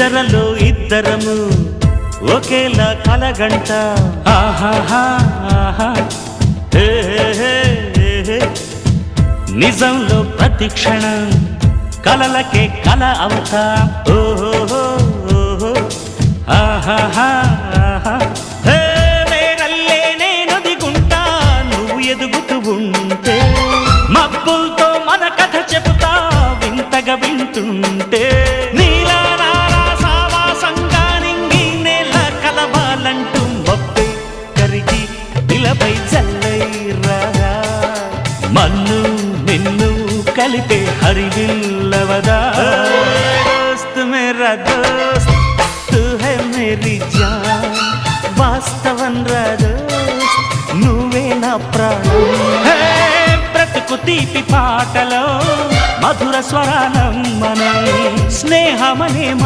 నిద్రలో ఇద్దరము ఒకేలా కలగంట ఆహాహా ఆహా హే హే హే నిజంలో ప్రతి క్షణం కలలకే కల అవుతా ఓహో ఆహాహా ఆహా హే వేరల్లే నేను దిగుంటా నువ్వు ఎదుగుతూ ఉంటే మబ్బులతో మన కథ చెబుతా వింతగా వింటుంటే నీలా నాలా సావాసంగా నింగి నేల కలవాలంటూ మబ్బే కరిగి ఇలపై చల్లైరా మన్ను నిన్ను కలిపే హరివిల్లవదా దోస్త్ మేరా దోస్త్ తూ హై మేరీ జాన్ వాస్తవం రా దోస్త్ నువ్వే నా ప్రాణం బ్రతుకు తీపి పాటలో మధుర స్వరాలం మనం స్నేహమనే